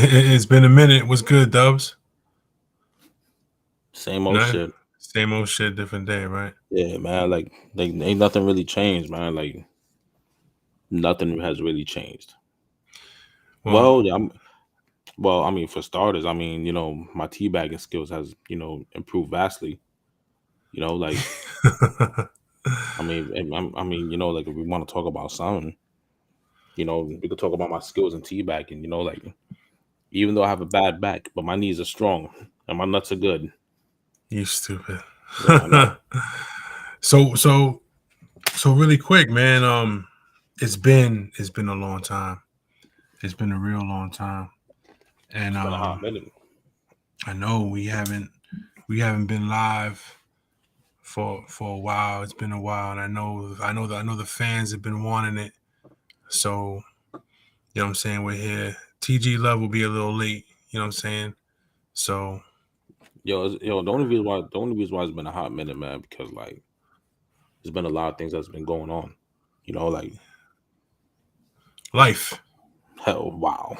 It's been a minute. What's good, Dubs? Same old No, shit. same old shit, different day, right? Yeah, man. Like ain't nothing really changed, man. Like nothing has really changed. Well, Well, yeah, well, I mean, for starters, I mean, my teabagging skills has, improved vastly. You know, like I mean, like if we want to talk about something, we could talk about my skills in teabagging. Like even though I have a bad back, but my knees are strong and my nuts are good. you stupid. Yeah, I know. so so so really quick, man. It's been a long time. It's been a real long time, and It's been a hot minute. I know we haven't been live for a while. It's been a while, and I know the fans have been wanting it. So you know what I'm saying. We're here. TG Love will be a little late. You know what I'm saying. So The only reason why it's been a hot minute, man, because like there's been a lot of things that's been going on. Like life, hell, wow.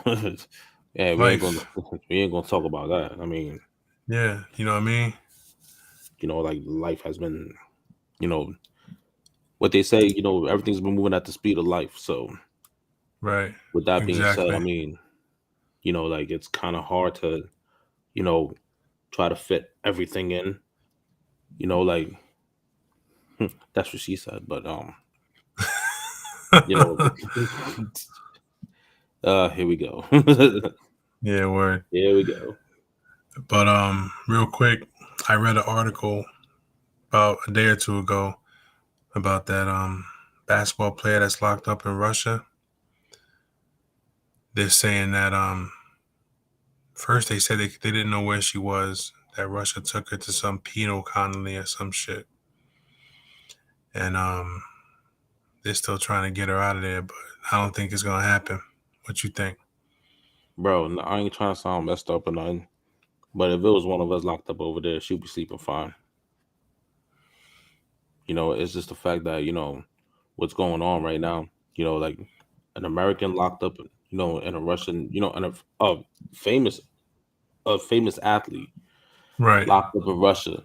Yeah, we ain't gonna life. we ain't gonna talk about that. I mean, Yeah, you know what I mean. like life has been, you know, what they say, everything's been moving at the speed of life. So Right. with that being said, I Exactly. mean, like it's kind of hard to, you know, try to fit everything in. Like that's what she said. But you know, here we go. Yeah, word. Here we go. But real quick, I read an article about a day or two ago about that basketball player that's locked up in Russia. They're saying that first they said they didn't know where she was. That Russia took her to some penal colony or some shit, and they're still trying to get her out of there. But I don't think it's gonna happen. What you think? Bro, I ain't trying to sound messed up or nothing. But if it was one of us locked up over there, she'd be sleeping fine. It's just the fact that, what's going on right now. Like an American locked up, in a Russian, and famous famous athlete Right. locked up in Russia,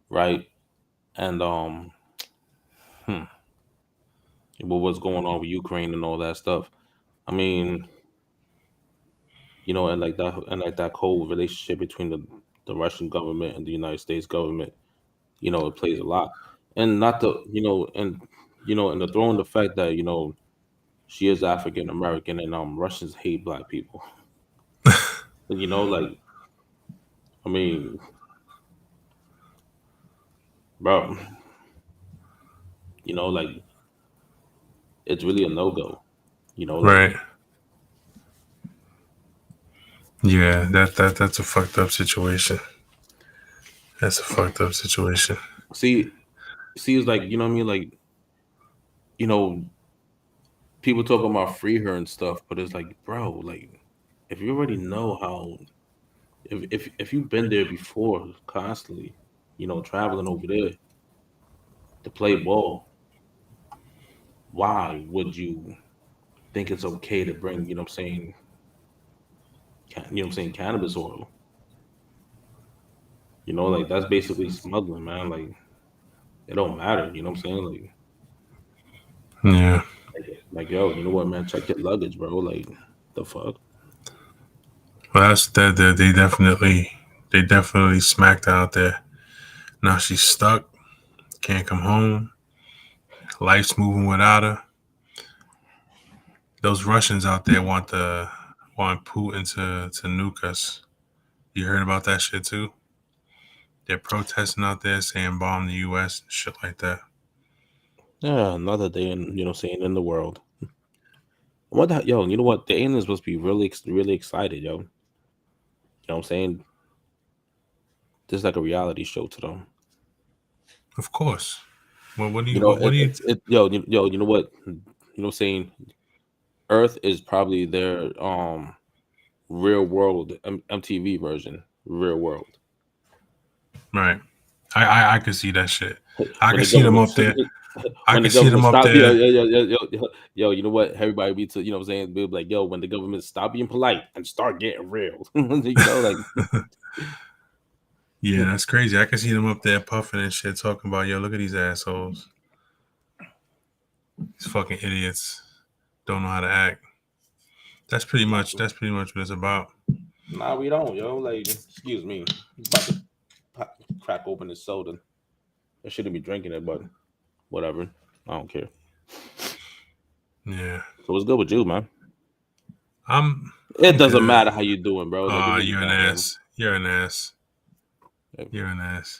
right? And hmm, but what's going on with Ukraine and all that stuff. I mean, and like that whole relationship between the Russian government and the United States government, it plays a lot. And not the and the throwing the fact that, she is African American and Russians hate black people. And, like I mean, bro, like it's really a no go. Like Right. Yeah. That's a fucked up situation. That's a fucked up situation. see see it's like, what I mean, like, you know, people talking about free her and stuff, but it's like, bro, like if you already know how if you've been there before constantly, traveling over there to play ball, why would you think it's okay to bring, cannabis oil? Like that's basically smuggling, man. Like it don't matter, you know what I'm saying? Yeah. Like yo, you know what, man? Check your luggage, bro. Like the fuck. Well, that's that. They definitely smacked her out there. Now she's stuck. Can't come home. Life's moving without her. Those Russians out there want Putin to nuke us. You heard about that shit too? They're protesting out there saying bomb the U.S. and shit like that. Yeah, another day in saying in the world. What the yo, you know what? The aliens must be really really excited, yo. You know what I'm saying? This is like a reality show to them. Of course. Well, what do you? You know what? What I'm saying? Earth is probably their real world MTV version. Real world. Right. I could see that shit. I When could the see them government up there. I when the can see them government up stop, there. you know what? Everybody be to, you know what I'm saying? They'll be like, yo, when the government stop being polite and start getting real, like, Yeah, that's crazy. I can see them up there puffing and shit, talking about, yo, look at these assholes. These fucking idiots don't know how to act. That's pretty much what it's about. nah, we don't, yo. Like, excuse me, he's about to crack open his soda. I shouldn't be drinking it, but whatever. I don't care. Yeah. So what's good with you, man? I'm It doesn't good. matter how you doing, bro. Like, it really You're an don't, man. ass. You're an ass. It You're an ass.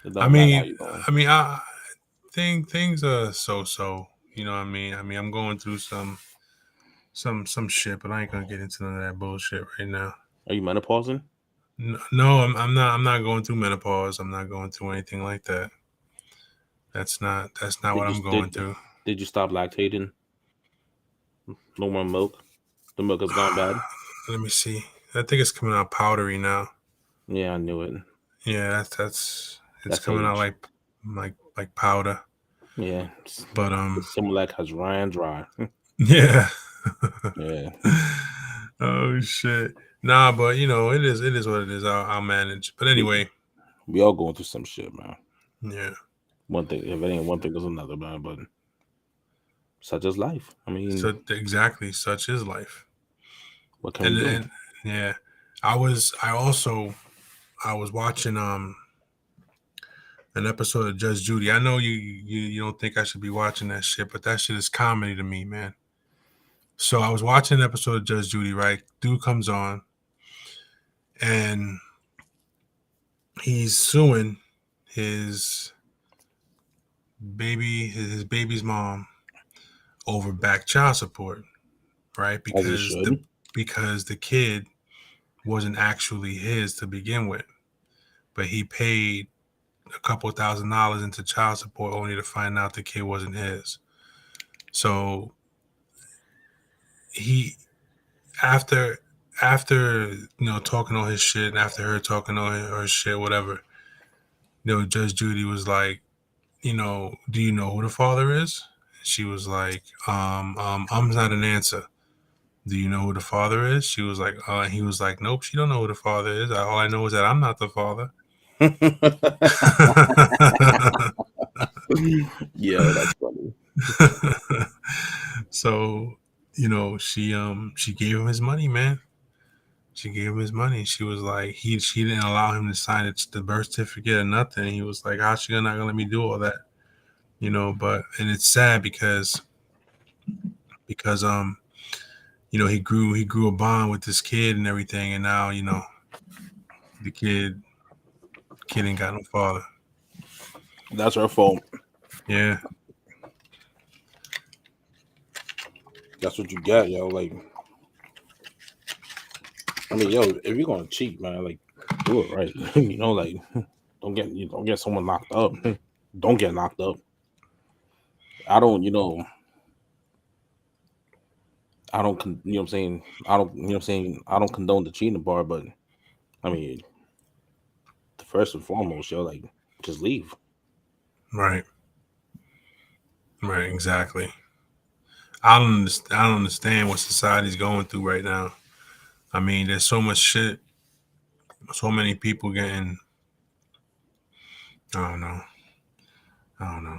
I don't matter how mean, you doing. I think things are so. You know what I mean? I'm going through some shit, but I ain't gonna get into none of that bullshit right now. Are you menopausing? No, I'm not. I'm not going through menopause. I'm not going through anything like that. That's not what I'm going through. Did you stop lactating? No more milk. The milk has gone bad. Let me see. I think it's coming out powdery now. Yeah, I knew it. Yeah, it's That's coming out age. like powder. Yeah, But the Similac has ran dry. yeah. Yeah, Oh shit. Nah, but you know, it is what it is. I'll manage. But anyway, we all going through some shit, man. yeah. One thing, if it ain't one thing, there's another, man. But such is life. I mean, So exactly, such is life. what can we do? And yeah, I was watching an episode of Judge Judy. I know you don't think I should be watching that shit, but that shit is comedy to me, man. So I was watching an episode of Judge Judy, right? Dude comes on and he's suing his baby's mom over back child support, right? As he should. Because the kid wasn't actually his to begin with, but he paid a couple $1,000s into child support only to find out the kid wasn't his. So he after talking all his shit, and after her talking all her shit, whatever, Judge Judy was like, do you know who the father is? She was like, um's not an answer. Do you know who the father is? She was like, and he was like, nope, she don't know who the father is. All I know is that I'm not the father. Yeah, that's funny. So, she gave him his money, man. She gave him his money. She was like, she didn't allow him to sign the birth certificate or nothing. He was like, how's she not gonna let me do all that? But and it's sad because he grew a bond with this kid and everything, and now the kid ain't got no father. That's her fault. Yeah. That's what you get, yo. Like, I mean, yo, if you're gonna cheat, man, like, do it right. Like, don't get someone knocked up. Don't get knocked up. I don't, I don't, I don't condone the cheating part, but I mean, the first and foremost, yo, like, just leave. Right. Right. Exactly. I don't understand what society's going through right now. I mean, there's so much shit, so many people getting. I don't know.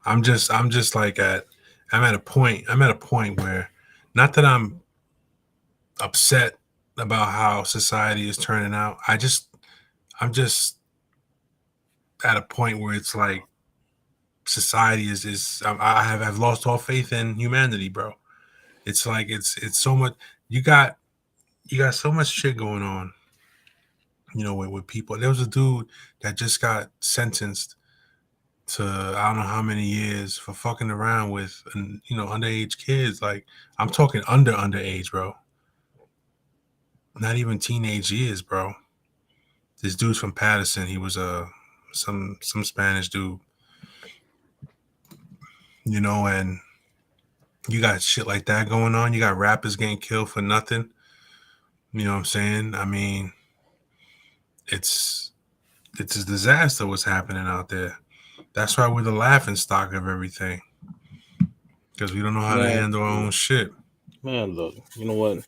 I'm just like I'm at a point where, not that I'm upset about how society is turning out. I'm just at a point where it's like society is I've lost all faith in humanity, bro. It's like it's so much. You got so much shit going on. With people. There was a dude that just got sentenced to I don't know how many years for fucking around with underage kids. Like, I'm talking underage, bro. Not even teenage years, bro. This dude's from Patterson. He was some Spanish dude. And you got shit like that going on. You got rappers getting killed for nothing. You know what I'm saying? I mean, it's a disaster what's happening out there. That's why we're the laughing stock of everything. Because we don't know how to Man, handle our own shit. man, look, you know what?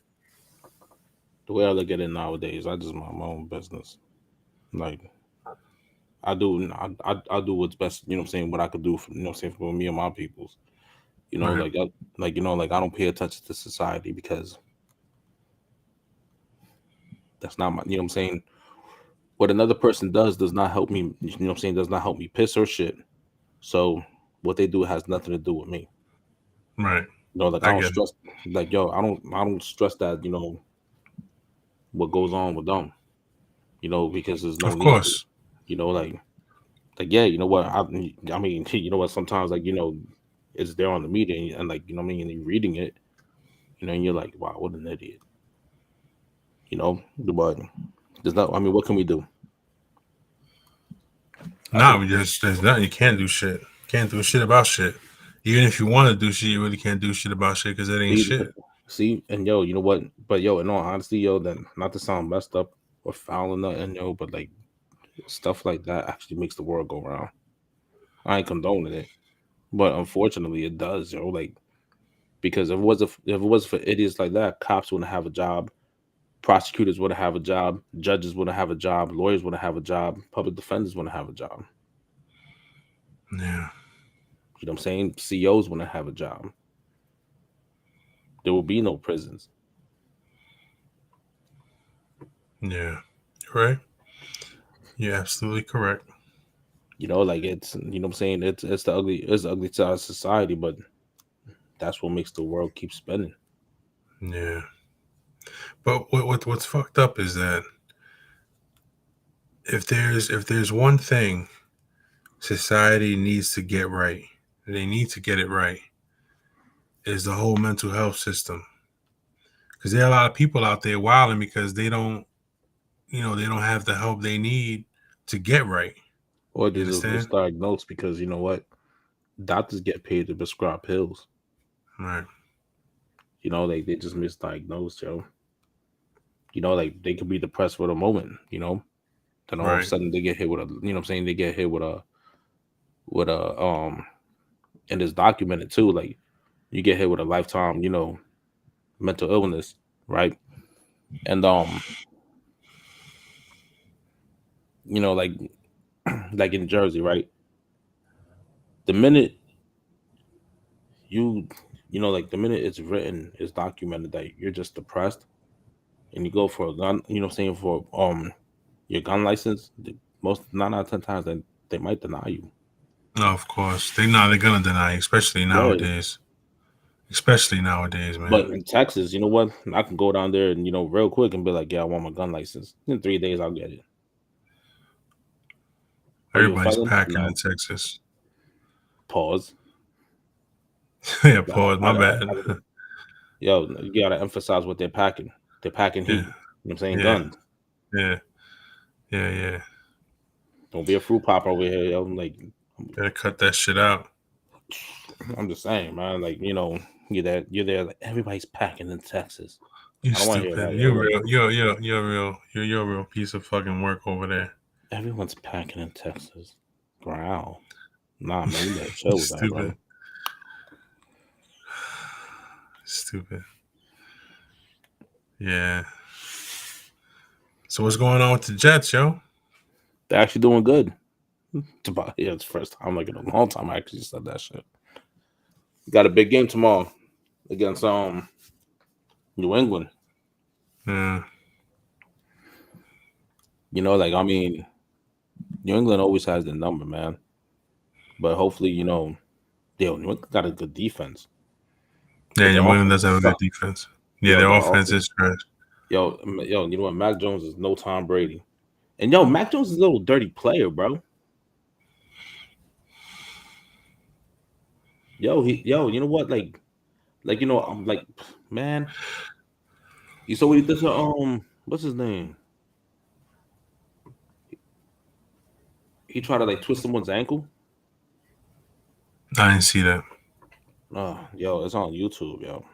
The way I look at it nowadays, I just mind my own business. Like I do, I do what's best. You know what I'm saying? What I could do for, you know what I'm saying, for me and my peoples. You know, Right. like you know, like I don't pay attention to society because that's not my. You know what I'm saying? What another person does not help me. You know what I'm saying? Does not help me piss or shit. So what they do has nothing to do with me. Right. You know, like I I don't get it. stress. Like yo, I don't stress that. You know what goes on with them. You know, because there's no Of need to. course. You know, like yeah, you know what? I mean, you know what? Sometimes like you know, it's there on the media and like you know what I mean, and you're reading it, you know, and you're like, wow, what an idiot. You know, but there's not. I mean, what can we do? I Nah, think we just there's nothing. You can't do shit. Can't do shit about shit. Even if you want to do shit, you really can't do shit about shit because it ain't see, shit. see, and yo, you know what? But yo, in all honesty, yo, then not to sound messed up or foul or nothing, yo, but like stuff like that actually makes the world go round. I ain't condoning it, but unfortunately, it does, yo. Like because if it was for idiots like that, cops wouldn't have a job, prosecutors wouldn't have a job, judges wouldn't have a job, lawyers wouldn't have a job, public defenders wouldn't have a job. Yeah. You know what I'm saying? CEOs wouldn't have a job. There will be no prisons. Yeah. You're right. You're absolutely correct. You know, like it's you know what I'm saying? It's the ugly side of society, but that's what makes the world keep spinning. Yeah. But what's fucked up is that if there's one thing society needs to get right, they need to get it right, is the whole mental health system. Because there are a lot of people out there wilding because they don't have the help they need to get right. Or You they just understand? misdiagnosed because you know what? Doctors get paid to prescribe pills. Right. You know, like they just misdiagnosed, yo. You know, like they could be depressed for the moment, you know. Then all of a Right. sudden they get hit with a you know what I'm saying, they get hit with a and it's documented too, like you get hit with a lifetime, you know, mental illness, right? And you know, like in Jersey, right? The minute you you know, like the minute it's written, it's documented that you're just depressed and you go for a gun, you know what I'm saying, for your gun license, most 9 out of 10 times they might deny you. No, of course. They're gonna deny, especially Yeah. nowadays. Especially nowadays, man. But in Texas, you know what? I can go down there and you know real quick and be like, yeah, I want my gun license. In 3 days I'll get it. Are you a Everybody's felon? packing in No. Texas. Pause. Yeah, I, pause. I, My I, bad. I, yo, you gotta emphasize what they're packing. They're packing Yeah, heat. You know what I'm saying? yeah, Guns. yeah, yeah. Don't be a fruit pop over here, yo. Like Gotta cut that shit out. I'm just saying, man. Like, you know, you're there, like everybody's packing in Texas. You I don't want to hear stupid. that, yo. You're Like real. You're real. You're a real piece of fucking work over there. everyone's packing in Texas. Growl. Nah, man, you better You chill with that, stupid. bro. Stupid. Yeah. So what's going on with the Jets, yo? They're actually doing good. It's about yeah, it's the first time like in a long time I actually said that shit. Got a big game tomorrow against New England. Yeah. You know, like I mean, New England always has the number, man. But hopefully, you know, New England got a good defense, Yeah, but their New England offense does have a good sucks. defense. Yeah, Yo, their their offense offense. is trash. Yo, you know what? Mac Jones is no Tom Brady, and yo, Mac Jones is a little dirty player, bro. Yo, you know what? Like you know, I'm like, man, you saw what he did to what's his name? He tried to like twist someone's ankle. I didn't see that. Oh, yo, it's on YouTube, yo.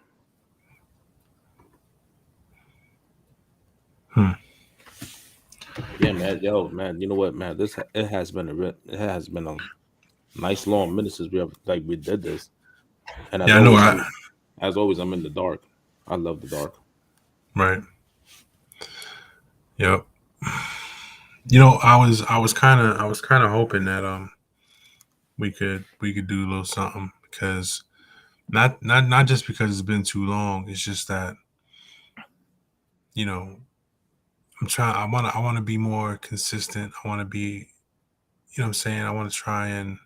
Hmm. Yeah, man, yo, man, you know what, man? It has been a nice long minutes since we did this. And Yeah, I know. as always, I'm in the dark. I love the dark. Right. Yep. You know, I was kind of hoping that we could do a little something because not just because it's been too long. It's just that you know I'm trying. I want to be more consistent. I want to be. You know what I'm saying? I want to try and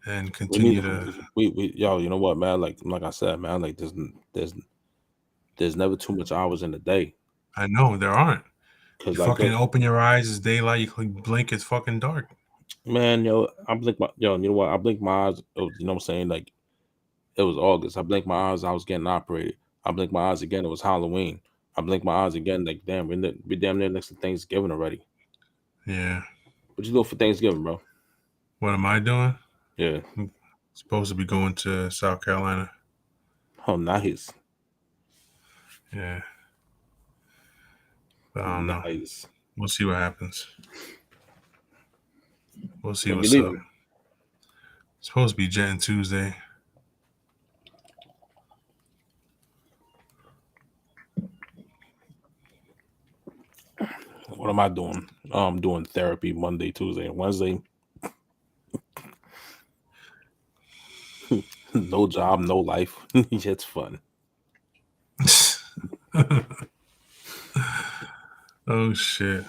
We need continue to. we yo, you know what, man? Like I said, man, like there's never too much hours in the day. I know there aren't. Cause You like fucking look, open your eyes, it's daylight. You can blink, it's fucking dark. man, you know what? I blink my eyes. You know what I'm saying? Like it was August. I blinked my eyes. I was getting operated. I blinked my eyes again. It was Halloween. I blinked my eyes again. Like damn, we damn near next to Thanksgiving already. Yeah. What you doing for Thanksgiving, bro? What am I doing? Yeah. I'm supposed to be going to South Carolina. Oh, nice. Yeah. But I don't know. Nice. We'll see what happens. We'll see When you what's up. leaving? It's supposed to be Jet and Tuesday. What am I doing? I'm doing therapy Monday, Tuesday, and Wednesday. No job, no life. It's fun. Oh shit!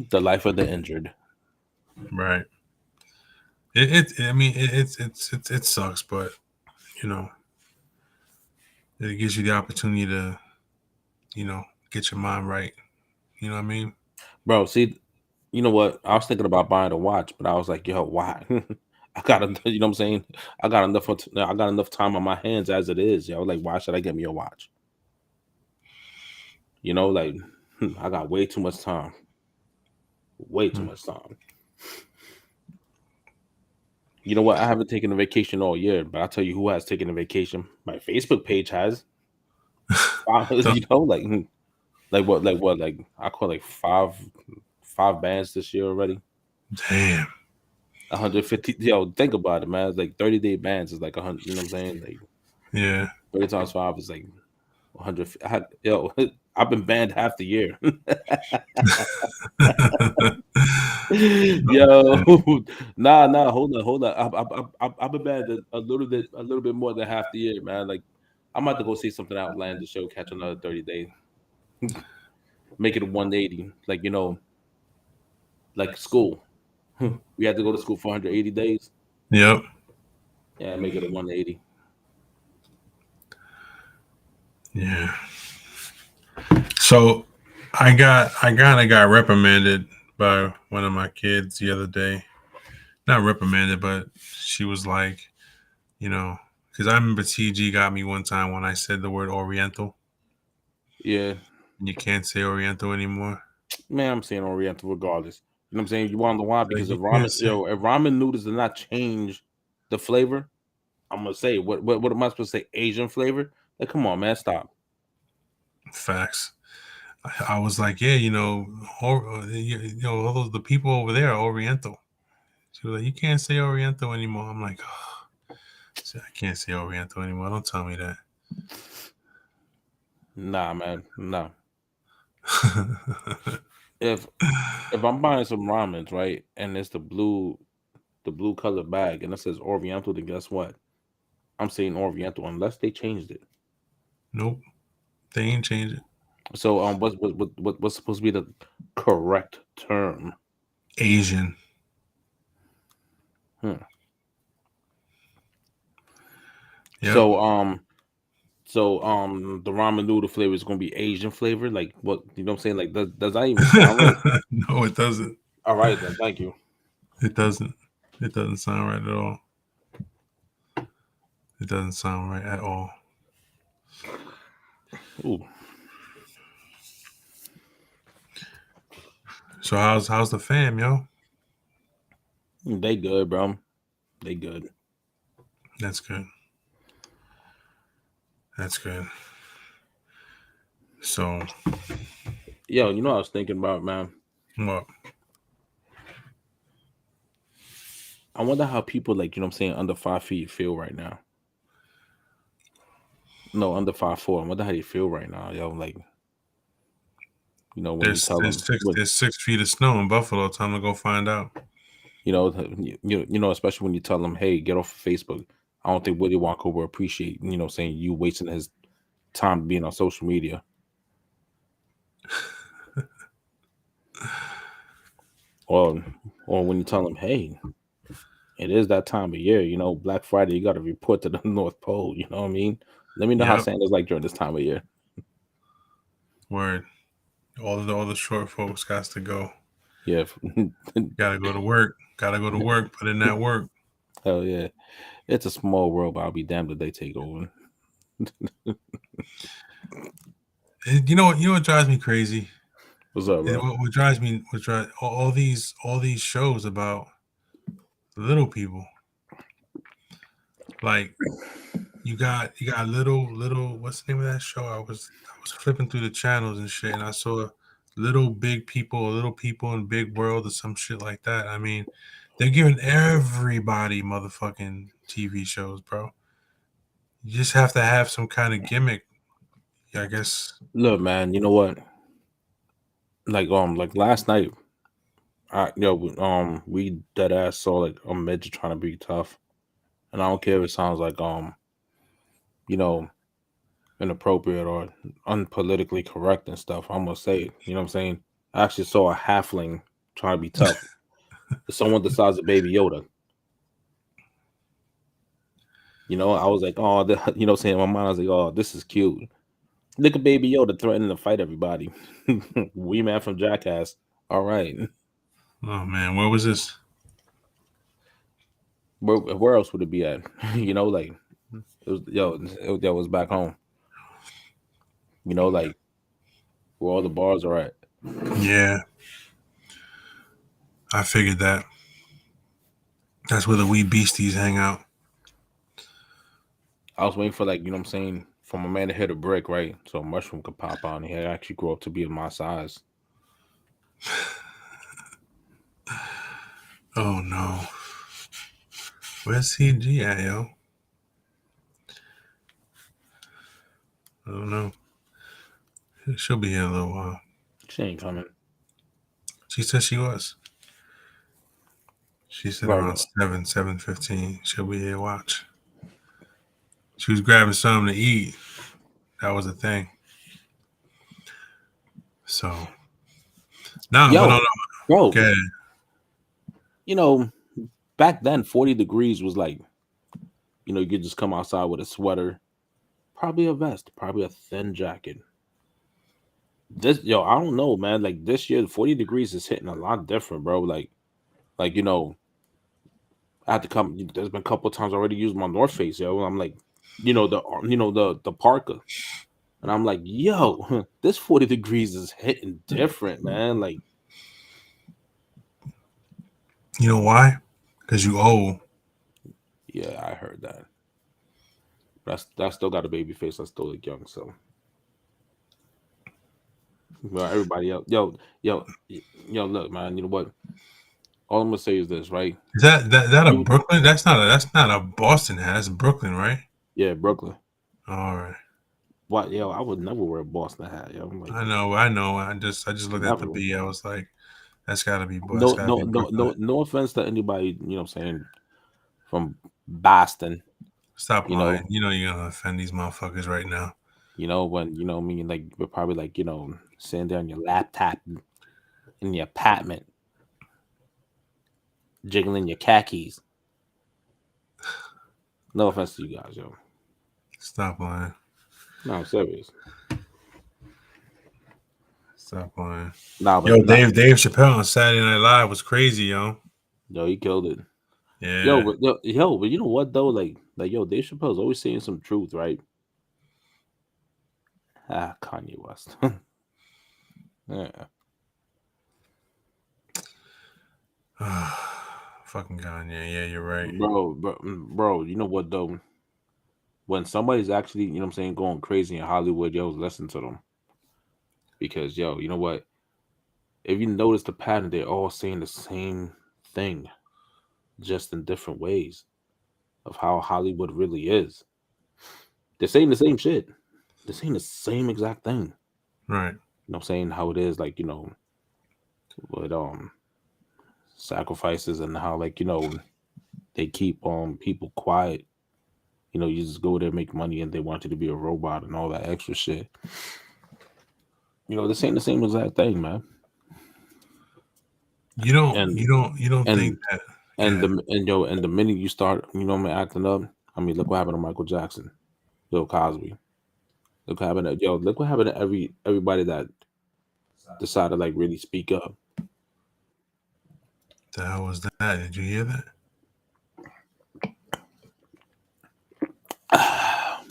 The life of the injured. Right. I mean, it sucks, but you know, it gives you the opportunity to, get your mind right. You know what I mean? Bro, see, you know what? I was thinking about buying a watch, but I was like, yo, why? I got you know what I'm saying? I got enough time on my hands as it is. Yo, like, why should I get me a watch? You know, like I got way too much time. Way too much time. You know what? I haven't taken a vacation all year, but I'll tell you who has taken a vacation. My Facebook page has. You know, like I call like five bands this year already. Damn. 150. Yo, think about it, man. It's like 30-day bands is like 100. You know what I'm saying? Like Yeah. 30 times 5 is like 100. I've been banned half the year. Yo, nah, hold on. I've been banned a little bit more than half the year, man. Like I'm about to go see something outlandish show, catch another 30 days, make it a 180. Like like school. We had to go to school for 180 days. Yep. Yeah, make it a 180. Yeah. So I got reprimanded by one of my kids the other day. Not reprimanded, but she was like, because I remember TG got me one time when I said the word Oriental. Yeah. And you can't say Oriental anymore. Man, I'm saying Oriental regardless. You know what I'm saying? You want to know why? Because Like, if ramen noodles did not change the flavor, I'm gonna say what am I supposed to say? Asian flavor? Like, come on, man, stop. Facts. I was like, yeah, all those the people over there are Oriental. She was like, you can't say Oriental anymore. I'm like, oh, I can't say Oriental anymore. Don't tell me that. Nah, man, nah. If I'm buying some ramens, right, and it's the blue color bag, and it says Oriental, then guess what? I'm saying Oriental unless they changed it. Nope, they ain't changed it. So what's supposed to be the correct term? Asian. Yep. So the ramen noodle flavor is gonna be Asian flavor. Like what, you know what I'm saying? Like does that even sound right? No, it doesn't. All right then, thank you. It doesn't. It doesn't sound right at all. It doesn't sound right at all. Ooh. So how's the fam, yo? They good, bro. They good. That's good. That's good. So, yo, you know what I was thinking about, man? What? I wonder how people like, you know what I'm saying, under 5 feet feel right now. No, under 5'4". I wonder how they feel right now, yo. Like, you know, when you There's tell there's them, six there's 6 feet of snow in Buffalo. Time to go find out. you know, especially when you tell them, hey, get off of Facebook. I don't think Willy Wonka will appreciate, you know, saying you wasting his time being on social media. Or when you tell them, hey, it is that time of year, you know, Black Friday, you got to report to the North Pole. You know what I mean? Let me know how Yep. Santa's like during this time of year. Word. All the short folks got to go. Yeah. Gotta go to work. Gotta go to work. Put in that work. Hell yeah. It's a small world, but I'll be damned if they take over. You know what drives me crazy? What's up, bro? What drives me? All these shows about little people. Like you got little. What's the name of that show? I was flipping through the channels and shit, and I saw little big people, little people in big world, or some shit like that. I mean, they're giving everybody motherfucking TV shows, bro. You just have to have some kind of gimmick, I guess. Look, man, you know what? Like last night, we dead ass saw like a midget trying to be tough, and I don't care if it sounds like you know, inappropriate or unpolitically correct and stuff. I'm gonna say it. You know what I'm saying? I actually saw a halfling trying to be tough. Someone the size of Baby Yoda. You know, I was like, oh, you know, saying in my mind, I was like, oh, this is cute. Look at Baby Yoda threatening to fight everybody. Wee Man from Jackass. All right. Oh man, where was this? Where else would it be at? You know, like it was back home. You know, like where all the bars are at. Yeah, I figured that. That's where the wee beasties hang out. I was waiting for like, you know what I'm saying, for my man to hit a brick, right? So a mushroom could pop out and he actually grow up to be my size. Oh no. Where's CG at, yo? I don't know. She'll be here in a little while. She ain't coming. She said she was. She said Right. around 7:15. She'll be here. Watch. She was grabbing something to eat. That was the thing. So, no, Yo, but no, bro, okay. you know, back then 40 degrees was like, you know, you could just come outside with a sweater, probably a vest, probably a thin jacket. I don't know, man. Like this year, 40 degrees is hitting a lot different, bro. Like, you know, I had to come. There's been a couple of times I already used my North Face, yo. I'm like, the parka, and I'm like, yo, this 40 degrees is hitting different, man. Like, You know why? Because you old. yeah, I heard that. But I still got a baby face. I still look young, so. Well, everybody else, yo, look, man. You know what? All I'm gonna say is this, right? Is that a Brooklyn? That's not a Boston hat. That's Brooklyn, right? Yeah, Brooklyn. All right. What, yo? I would never wear a Boston hat, yo. I'm like, I know. I just looked at the B. I was like, that's gotta be Brooklyn. No offense to anybody, you know what I'm saying, from Boston. Stop lying. You know you're gonna offend these motherfuckers right now. You know, when, you know, me, like, we're probably like, you know, sitting there on your laptop in your apartment, jiggling your khakis. No offense to you guys, yo. Stop lying. No, I'm serious. Stop lying. Nah, Yo, Dave Chappelle on Saturday Night Live was crazy, yo. Yo, he killed it. Yeah. But you know what though? Like, yo, Dave Chappelle's always saying some truth, right? Kanye West. Yeah. Fucking Kanye. Yeah, you're right. Bro, you know what though? When somebody's actually, you know what I'm saying, going crazy in Hollywood, yo, listen to them. Because, yo, you know what? If you notice the pattern, they're all saying the same thing. just in different ways of how Hollywood really is. They're saying the same shit. They're saying the same exact thing. Right. You know what I'm saying? How it is, like, with sacrifices and how, like, they keep people quiet. You just go there, make money, and they want you to be a robot and all that extra shit. They're saying the same exact thing, man. You don't And think and that. and Yeah. the minute you start, acting up. I mean, look what happened to Michael Jackson, Bill Cosby. Look what happened to Look what happened to everybody that decided like really speak up. The hell was that? Did you hear that?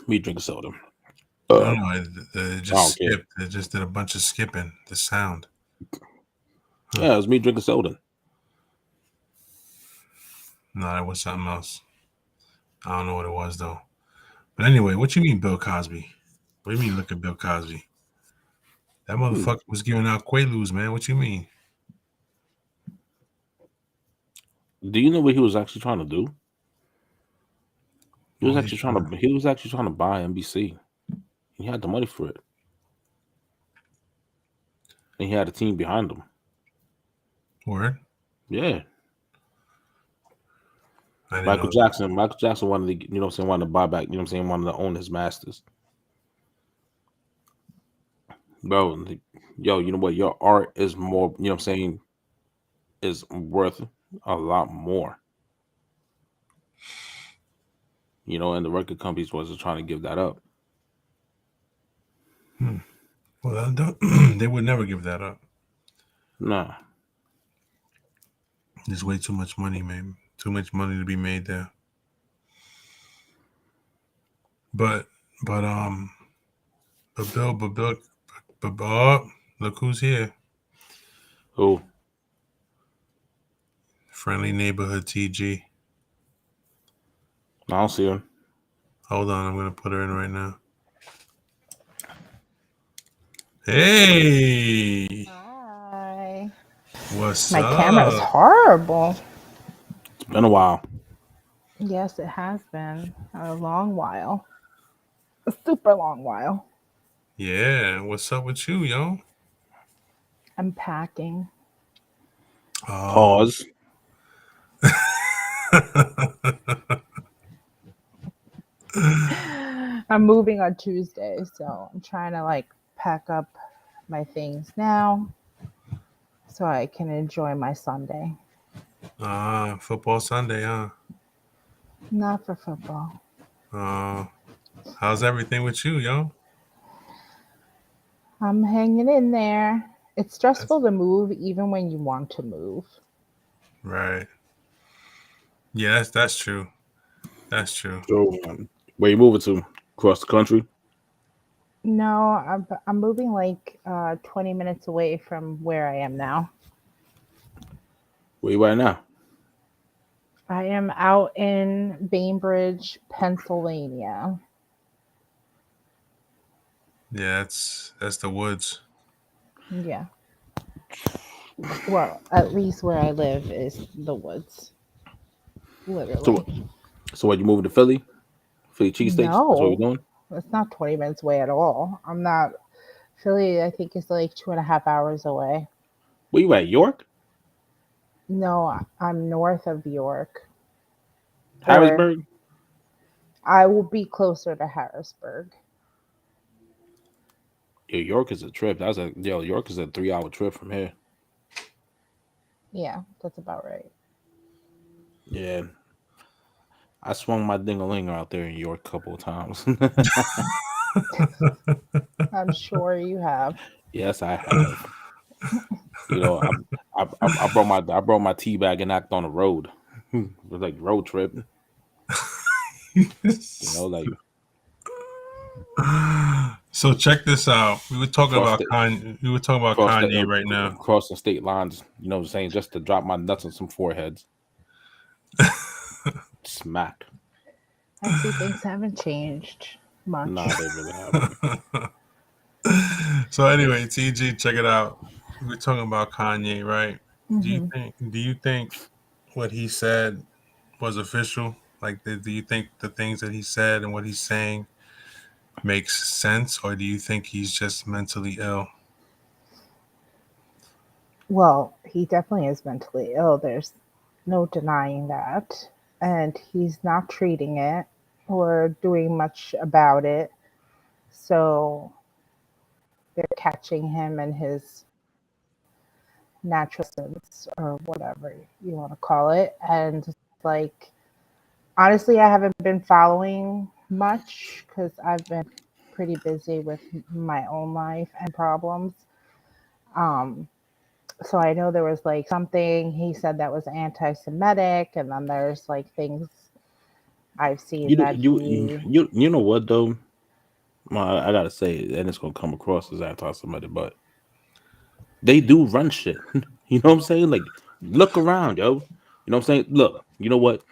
Me drink soda. No, it I just don't care. skipped. It just did a bunch of skipping. The sound. Yeah, it was me drinking soda. No, that was something else. I don't know what it was though. But anyway, what you mean, Bill Cosby? What do you mean, look at Bill Cosby? That motherfucker was giving out Quaaludes, man. What you mean? Do you know what he was actually trying to do? He was What actually trying to buy NBC. He had the money for it, and he had a team behind him. Word? Yeah, I didn't Michael know that. Jackson. Michael Jackson wanted to, wanted to buy back. Wanted to own his masters. Bro, you know what? Your art is more. Is worth a lot more. And the record companies wasn't trying to give that up. Well, they would never give that up. Nah. There's way too much money, man. Too much money to be made there. But Bill, look who's here. Who? Friendly neighborhood TG. I don't see him. Hold on, I'm gonna put her in right now. Hey, Hi. what's My up? camera's horrible. It's been a while. Yes, it has been a long while. A super long while. Yeah, what's up with you, yo? I'm packing. Pause. I'm moving on Tuesday, so I'm trying to pack up my things now so I can enjoy my Sunday. Football Sunday, huh? Not for football. How's everything with you, yo? I'm hanging in there. It's stressful to move even when you want to move. Right. Yeah, that's true. That's true. So, where you moving to? Across the country? No, I'm moving 20 minutes away from where I am now. Where you right now? I am out in Bainbridge, Pennsylvania. Yeah, that's the woods. Yeah. Well, at least where I live is the woods. Literally. So what, you moving to Philly? Philly cheesesteaks? That's what you're No, doing? it's not 20 minutes away at all. I'm not. Philly, I think, is 2.5 hours away. Where you at? York? No, I'm north of York. Harrisburg? I will be closer to Harrisburg. Yeah, York is a trip. York is a 3-hour trip from here. Yeah, that's about right. Yeah. I swung my ding-a-ling out there in York a couple of times. I'm sure you have. Yes, I have. I brought my tea bag and act on the road. It was like road trip. Like So check this out. We were talking about cross Kanye right now. crossing state lines. Saying just to drop my nuts on some foreheads. Smack. I see things haven't changed much. Nah, they really haven't. So anyway, TG, check it out. We were talking about Kanye, right? Mm-hmm. Do you think what he said was official? Like, do you think the things that he said and what he's saying makes sense, or do you think he's just mentally ill? Well, he definitely is mentally ill. There's no denying that. And he's not treating it or doing much about it. So they're catching him in his natural sense or whatever you want to call it. And like, honestly, I haven't been following much because I've been pretty busy with my own life and problems. Um, so I know there was like something he said that was anti-Semitic, and then there's like things I've seen You know, that you he. you you know what though? Well, I gotta say, and it's gonna come across as anti-Semitic, but they do run shit. You know what I'm saying? Like, look around, yo. You know what I'm saying? Look, you know what?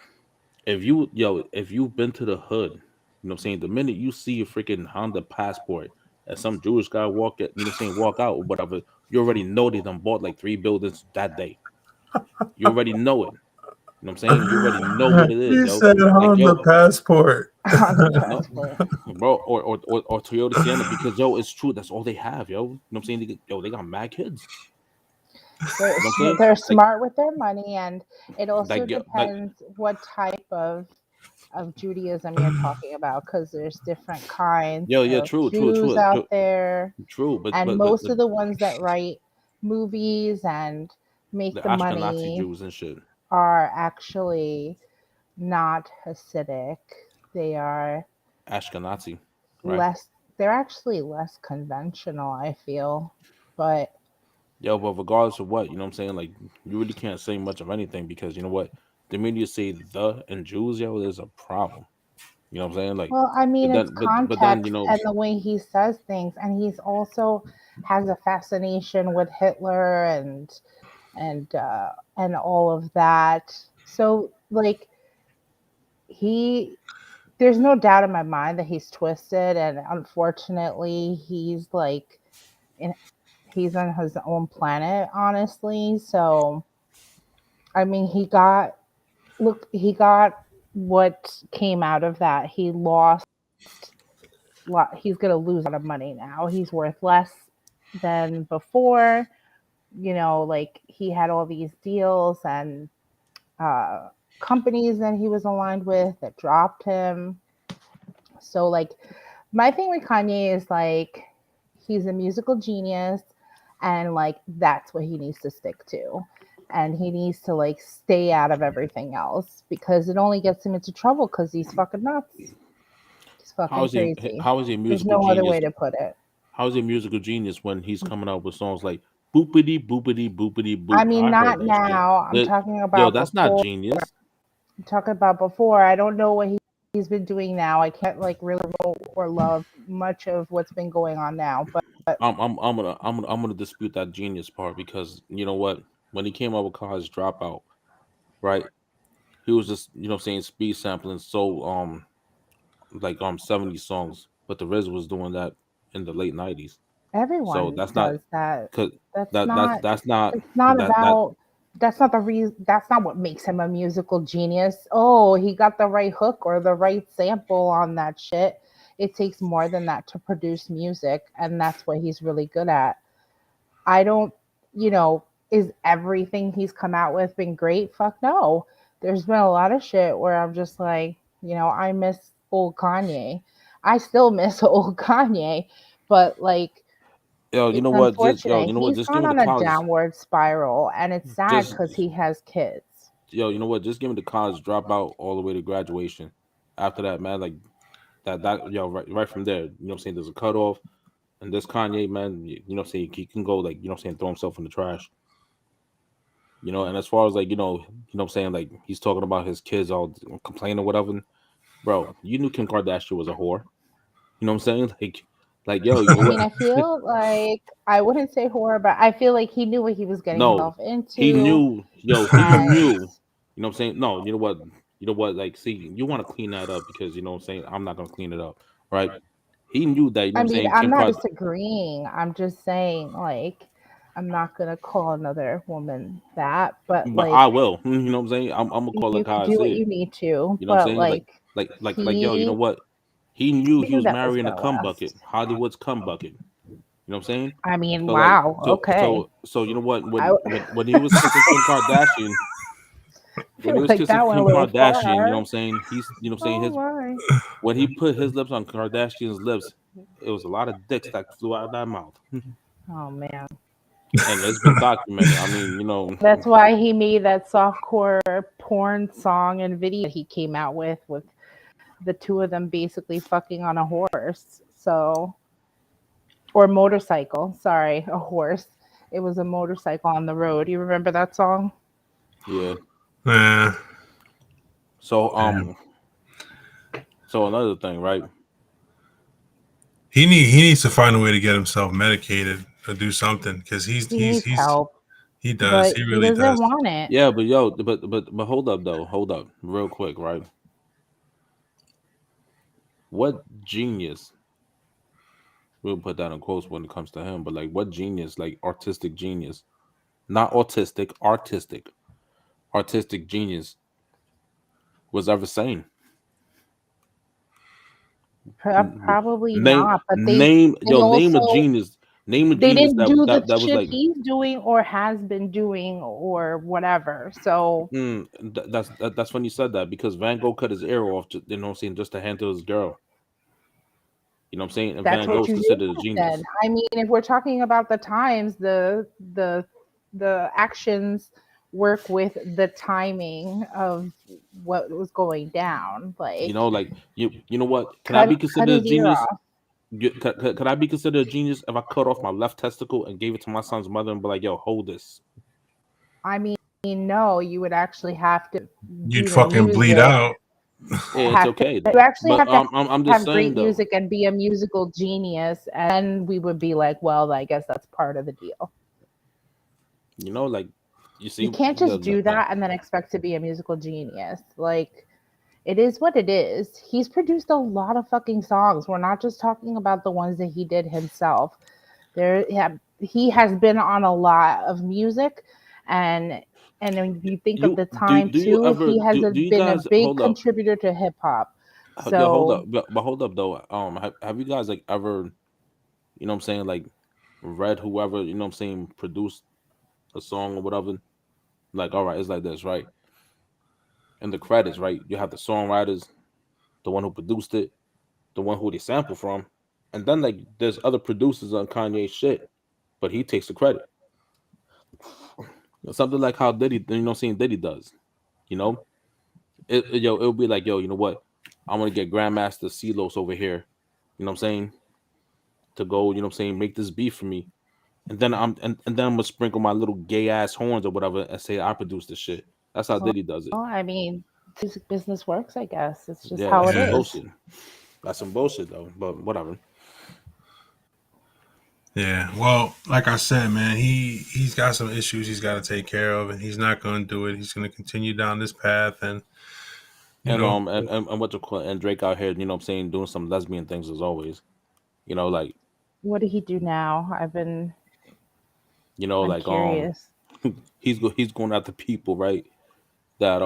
If you've been to the hood, you know what I'm saying? The minute you see a freaking Honda Passport and some Jewish guy walk it, you know what I'm saying, walk out or whatever, you already know they done bought like 3 buildings that day. You already know it. You know what I'm saying? You already know what it is, He yo. said Like, on the yo, passport. On the no, passport. bro, or Toyota Sienna, because yo, it's true. That's all they have, yo. You know what I'm saying? They got mad kids. They're, You know what I'm saying? they're Like, smart with their money, and it also like, depends what type of Judaism you're talking about, because there's different kinds yo, yeah, of true, true, Jews true, out true, there, true. and most of the ones that write movies and make the the Ashkenazi money Jews and shit. are actually not Hasidic. They are Ashkenazi, right? less. They're actually less conventional, I feel, but Yo, but regardless of what, you know what I'm saying? Like, you really can't say much of anything because you know what? The minute you say the and Jews, yo, there's a problem. You know what I'm saying? Like, well, I mean, it's but then, context and the way he says things, and he's also has a fascination with Hitler and all of that. So, like, he, there's no doubt in my mind that he's twisted, and unfortunately, he's like, in, he's on his own planet, honestly. So, I mean, he got what came out of that. He lost he's going to lose a lot of money now. He's worth less than before. You know, like he had all these deals and uh, companies that he was aligned with that dropped him. So, like, my thing with Kanye is like, he's a musical genius, and like, that's what he needs to stick to. And he needs to like stay out of everything else because it only gets him into trouble because he's fucking nuts. He's fucking crazy. how is he a There's musical no other genius? way to put it. How is he a musical genius when he's coming out with songs like boopity boopity boopity I boop? mean, I heard not that shit. now. I'm That, talking yo, about that's not before. genius. I'm talking about before. I don't know what he's been doing now. I can't like really know or love much of what's been going on now. But I'm gonna dispute that genius part because you know what? When he came out with College Dropout, right? He was just saying speed sampling so like 70 songs, but the Riz was doing that in the late 90s. So everyone that's not does that. cause That's that not. that's not It's not that about. That's not the reason. That's not what makes him a musical genius. Oh, he got the right hook or the right sample on that shit. It takes more than that to produce music, and that's what he's really good at. I don't, is everything he's come out with been great? Fuck no. There's been a lot of shit where I'm just like, I miss old Kanye. I still miss old Kanye, but like, yo, you it's know what? unfortunate. You know what? He's Just give gone me the on a college. downward spiral, and it's sad Just because he has kids. you know what? Just give me the college dropout all the way to graduation. After that, man, like right from there. You know what I'm saying? There's a cutoff, and this Kanye man, you know what I'm saying? He can go like you know what I'm saying, throw himself in the trash. And as far as like what I'm saying, like he's talking about his kids all complaining or whatever. Bro, you knew Kim Kardashian was a whore. You know what I'm saying? Like yo, you know I mean, what? I feel like I wouldn't say horror, but I feel like he knew what he was getting No, himself he into, knew. Yo, he and knew. You know what I'm saying? No, you know what? You know what? Like, see, you want to clean that up because you know what I'm saying. I'm not gonna clean it up, right? He knew that. You know I what I'm mean, saying? I'm Kim not Kardashian. disagreeing. I'm just saying, like, I'm not gonna call another woman that, but But I like will. You know what I'm saying? I'm gonna call you it could how I do what see it. you need to, You know what I'm but saying? like Like, yo, you know he what? He knew he knew was that was marrying a gonna cum bucket, last. Hollywood's cum bucket. You know what I'm saying? I mean, So like, wow, okay. so you know what? I When he was kissing Kim Kardashian, when he feel was like kissing that went a Kim little Kardashian, you know what far. I'm saying? You know what I'm saying? Oh His my. when he put his lips on Kardashian's lips, it was a lot of dicks that flew out of that mouth, Oh man. and it's been documented. I mean, you know, That's why he made that softcore porn song and video he came out with the two of them basically fucking on a horse. So, or motorcycle. Sorry, a horse. It was a motorcycle on the road. You remember that song? yeah. Yeah. So Yeah. so another thing, right? He needs to find a way to get himself medicated or do something because He needs help, he does. but He he really doesn't does. want it. Yeah, but yo, but hold up though, hold up, real quick, right? What genius? We'll put that in quotes when it comes to him, but like, what genius, like artistic genius, not autistic, artistic genius was ever sane? Probably Name, not, but name, they yo, also name a they genius didn't do the that was shit like, he's doing or has been doing or whatever. So that's when you said that because Van Gogh cut his ear off, you know what I'm saying, just to hand to his girl. You know what I'm saying? And that's Van what Gogh's you did considered a then. genius. I mean, if we're talking about the times, the actions work with the timing of what was going down. You Like know, like you know what? Can I be cut considered a his ear genius? off. Could I be considered a genius if I cut off my left testicle and gave it to my son's mother and be like, "Yo, hold this"? I mean, no, you would actually have to You'd do the fucking bleed music. out. Yeah, it's Have to okay you though. actually But have to I'm just have saying great though. music and be a musical genius, and we would be like, well, I guess that's part of the deal. You know, like you You see can't just do that and then expect to be a musical genius. Like, it is what it is. He's produced a lot of fucking songs. We're not just talking about the ones that he did himself. He has been on a lot of music, and when you think of you the time do you too, ever he has do you been a guys big hold up? contributor to hip hop. Yo, hold So up, but hold up though. Have you guys like ever, you know what I'm saying, like read whoever, you know what I'm saying, produced a song or whatever? Like, all right, it's like this, right? In the credits, right? You have the songwriters, the one who produced it, the one who they sample from, and then like there's other producers on Kanye's shit, but he takes the credit. Something like how Diddy, you know what I'm saying, Diddy does. You know, it'll be like, yo, you know what? I'm gonna get Grandmaster Celos over here, you know what I'm saying, to go, you know what I'm saying, make this beat for me. And then and then I'm gonna sprinkle my little gay ass horns or whatever and say I produced this shit. That's how Diddy does it. well, I mean, music business works, I guess. It's just Yeah, how that's it some Yeah. is. bullshit. That's some bullshit though, but whatever. Yeah. Well, like I said, man, he's got some issues he's got to take care of, and he's not going to do it. He's going to continue down this path, and you And know, and what you call, and Drake out here, you know what I'm saying, doing some lesbian things as always. You know, like, What did he do now? you know, I'm like curious. he's going after people, right? That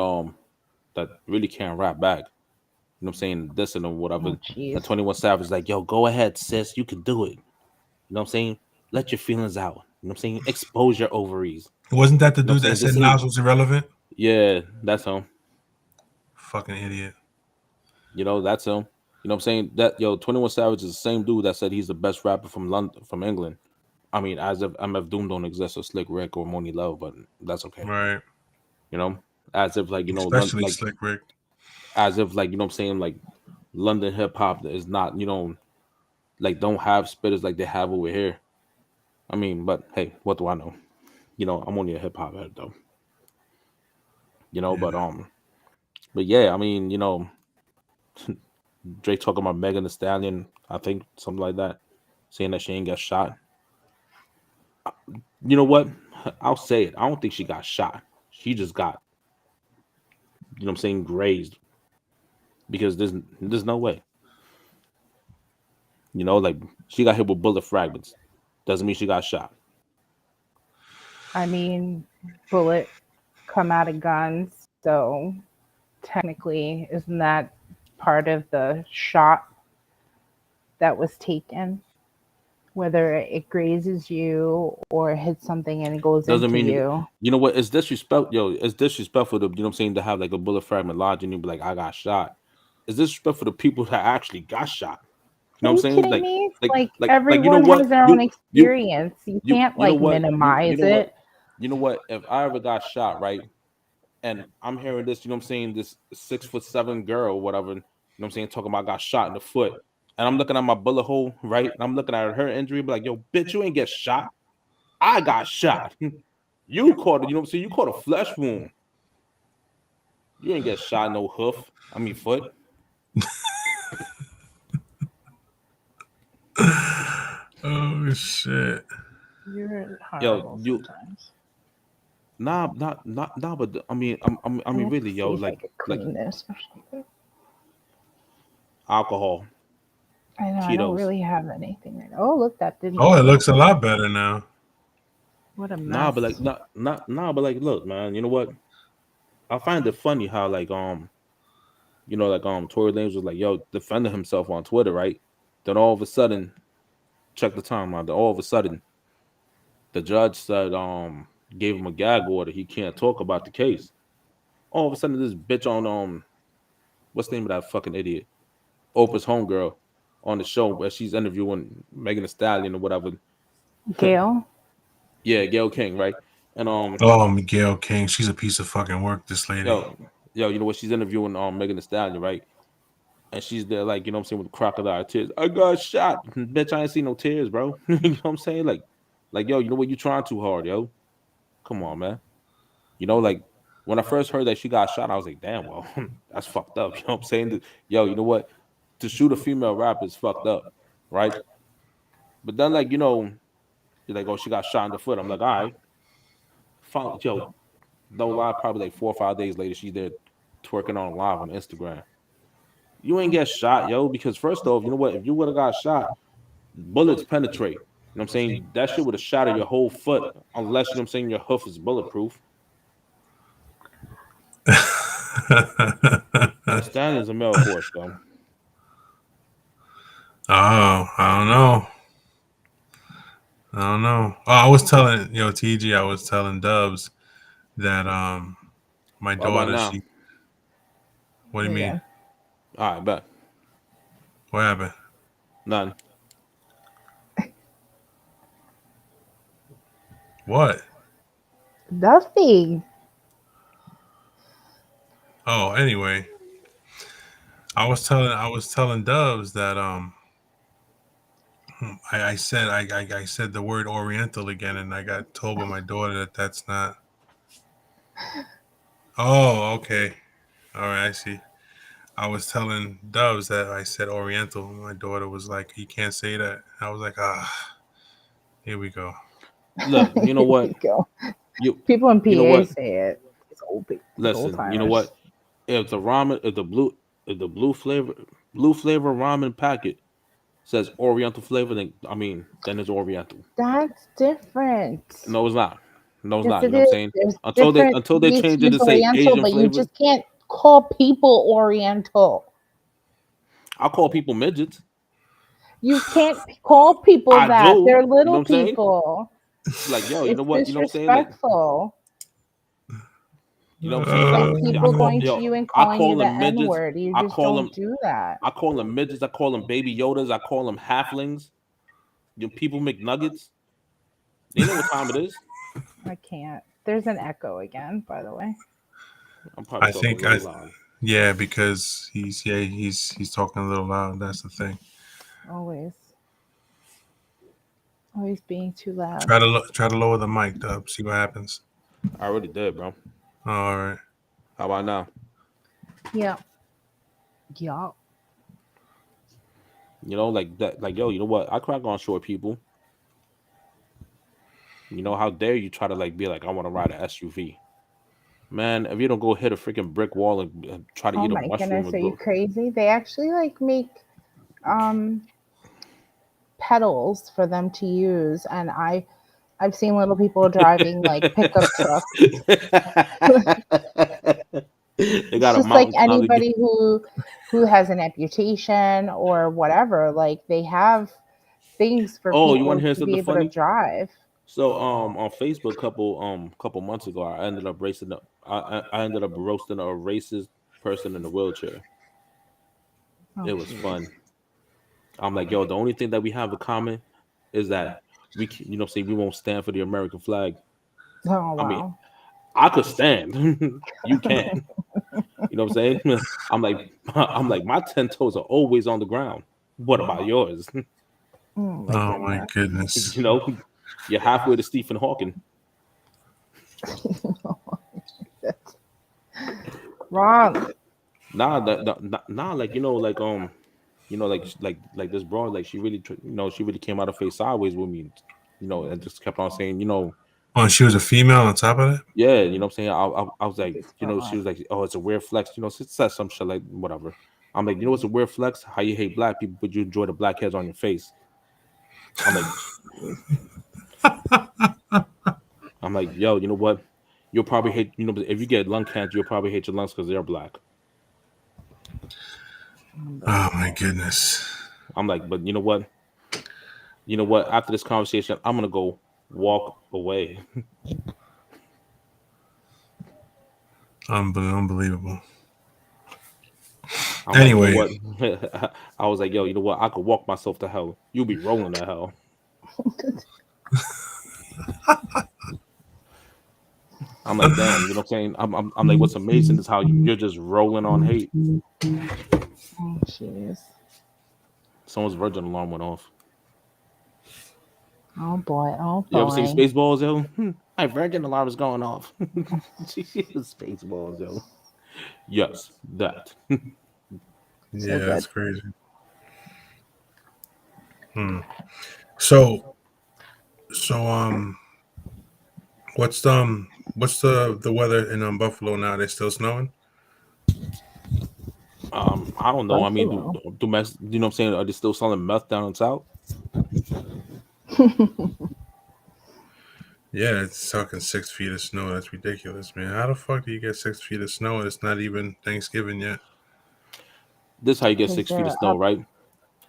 that really can't rap back. You know what I'm saying? This and whatever. Oh, jeez. And 21 Savage is like, yo, go ahead, sis, you can do it. You know what I'm saying? Let your feelings out. You know what I'm saying? Expose your ovaries. wasn't that the You know what I'm dude that saying? said This Nas ain't, was irrelevant? yeah, that's him. Fucking idiot. You know, that's him. You know what I'm saying? That, yo, 21 Savage is the same dude that said he's the best rapper from London, from England. I mean, as if MF Doom don't exist or Slick Rick or Money Love, but that's okay. Right. You know? As if like, you know, Especially like Slick Rick. as if like, you know what I'm saying, like London hip hop is not, you know, like don't have spitters like they have over here. I mean, but hey, what do I know? You know, I'm only a hip hop head though. You know, Yeah. but yeah, I mean, you know, Drake talking about Megan Thee Stallion, I think something like that, saying that she ain't got shot. You know what? I'll say it. I don't think she got shot. She just got, you know what I'm saying, grazed because there's no way. You know, like she got hit with bullet fragments. Doesn't mean she got shot. I mean, bullet come out of guns, so technically, isn't that part of the shot that was taken? Whether it grazes you or hits something and it goes Doesn't into mean you. you know what? It's disrespect, yo. It's disrespectful to, you know what I'm saying, to have like a bullet fragment lodge and you be like, I got shot. It's disrespectful to people that actually got shot. You know Are what I'm you saying? kidding me? Like, Like you know everyone what? has their own experience. You can't You know like what? You minimize know what? it. You know what? If I ever got shot, right? And I'm hearing this, you know what I'm saying, this 6'7" girl, whatever, you know what I'm saying, talking about got shot in the foot. And I'm looking at my bullet hole, right? And I'm looking at her injury, be like, yo, bitch, you ain't get shot. I got shot. You caught it, you know what I'm saying? You caught a flesh wound. You ain't get shot, no hoof. I mean foot. Oh shit. You're Yo, horrible you sometimes. nah, but I mean, I I mean, have to really, yo, see if I could like clean this or something. alcohol, I know I don't Tito's. really have anything right now. Oh, look, that didn't Oh, it work. looks a lot better now. What a Nah, but like mess. nah, but like, look, man, you know what? I find it funny how like you know, like Tory Lanez was like, yo, defending himself on Twitter, right? Then all of a sudden, check the timeline. Then all of a sudden, the judge said gave him a gag order. He can't talk about the case. All of a sudden, this bitch on what's the name of that fucking idiot? Oprah's homegirl on the show where she's interviewing Megan Thee Stallion or whatever. Gail? Yeah, Gail King, right? And Oh, Miguel King, she's a piece of fucking work. This lady. yo, you know what? She's interviewing Megan Thee Stallion, right? And she's there, like, you know what I'm saying, with crocodile tears. I got shot. Bitch, I ain't seen no tears, bro. You know what I'm saying? Like, yo, you know what? You trying too hard, yo. Come on, man. You know, like, when I first heard that she got shot, I was like, damn, well, that's fucked up. You know what I'm saying? Yo, you know what? To shoot a female rapper is fucked up, right? But then, like, you know, you're like, oh, she got shot in the foot. I'm like, all right. Found, yo, no lie, probably like 4 or 5 days later, she's there twerking on live on Instagram. You ain't get shot, yo, because first off, you know what? If you would have got shot, bullets penetrate. You know what I'm saying? That shit would have shattered your whole foot, unless, you know what I'm saying, your hoof is bulletproof. And Stallion's a male horse, though. Oh, I don't know. I don't know. Oh, I was telling TG, I was telling Dubs that my How about daughter, now? what do you mean? Yeah. All right, bet. What happened? None. What? Nothing. Oh, anyway, I was telling Dubs that I said I said the word Oriental again, and I got told by my daughter that that's not. Oh, okay. All right, I see. I was telling Dubs that I said Oriental. My daughter was like, "You can't say that." I was like, "Ah, here we go." Look, you know Here what? we go. You People in you know PA what? say it. It's old Listen, you know timers. what? If the ramen, if the blue flavor ramen packet says Oriental flavor, then it's Oriental. That's different. No, it's not. No, it's Yes, not. You it know what I'm is. saying? There's different Until they ways to change it use to say Oriental, Asian but you flavor, just can't call people Oriental. I'll call people midgets. You can't call people I that. do. They're You know little what I'm saying? people. Like, yo, you know It's what? You know what I'm saying? Like, disrespectful. you know what I'm saying? Like Like, yeah, I people call going to yo, you and I calling call you the them N midgets. word. You I just call them don't do that. I call them midgets. I call them baby Yodas. I call them halflings. You know, people McNuggets. They know what time it is. I can't. There's an echo again, by the way. I'm probably I talking a think little loud. yeah, because he's talking a little loud. That's the thing. Always. Always being too loud. Try to lower the mic, Dub. See what happens. I already did, bro. All right. How about now? Yeah. Yeah. You know, like that. Like, yo, you know what? I crack on short people. You know, how dare you try to like be like, I want to ride an SUV, man. If you don't go hit a freaking brick wall and try to Oh eat a my mushroom, goodness, and are you go, crazy? They actually like make um pedals for them to use, and I've seen little people driving like pickup trucks. They It's got a just like mountain time to get. anybody who has an amputation or whatever, like they have things for Oh, you want people to hear to be something able to funny? drive. So on Facebook, couple months ago, I ended up racing. I ended up roasting a racist person in a wheelchair. Oh, It was jeez. fun. I'm like, yo, the only thing that we have in common is that you know, say we won't stand for the American flag. Oh, I mean, wow. I could stand. You can't. You know what I'm saying? I'm like, I'm like, my 10 toes are always on the ground. What about yours? Oh, my Oh my goodness. goodness. You know, you're halfway to Stephen Hawking. That's wrong. Nah, like like this broad, like she really, she really came out of face sideways with me, and just kept on saying, Oh, she was a female on top of it? yeah, you know what I'm saying. I was like, It's she wrong. was like, oh, it's a weird flex, she said some shit like whatever. I'm like, it's a weird flex how you hate black people, but you enjoy the black heads on your face. I'm like, yo, you know what? You'll probably hate, if you get lung cancer, you'll probably hate your lungs because they're black. Oh my goodness. I'm like, but you know what? After this conversation, I'm gonna go walk away. Unbelievable. I'm Anyway, like, you know what? I was like, yo, you know what? I could walk myself to hell. You'll be rolling to hell. I'm like, damn, you know what I'm saying? I'm like, what's amazing is how you're just rolling on hate. Oh, jeez. Someone's virgin alarm went off. Oh, boy. Oh, You ever seen boy. Spaceballs, yo? My virgin alarm is going off. Spaceballs, yo. Yes, that. yeah, good. that's crazy. So what's the weather in Buffalo now? They still snowing? I don't know. I mean, Buffalo. do Mex, you know what I'm saying? Are they still selling meth down in South? Yeah, it's talking 6 feet of snow. That's ridiculous, man. How the fuck do you get 6 feet of snow and it's not even Thanksgiving yet? This is how you get Because 6 feet of they're snow, right?